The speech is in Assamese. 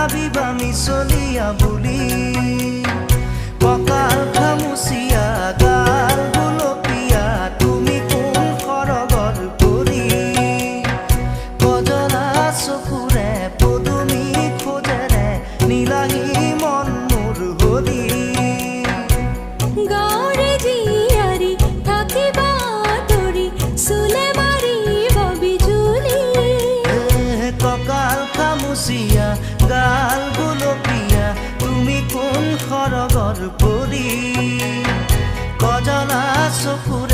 ভাবিবা মিছলিয়া বুলি কঁকাল খামুচিয়া গাল গুলপীয়া তুমি কোন সৰগৰ পৰি কজলা চকুৰে পদুমী খোজেৰে নীলাহী মন মোৰ হৰি গাঁৱৰে জীয়াৰী থাকিবা তৰি চুলে মাৰিব বিজুলি কঁকাল খামুচিয়া গাল গুলপীয়া তুমি কোন সৰগৰ পৰি কজলা চকুৰে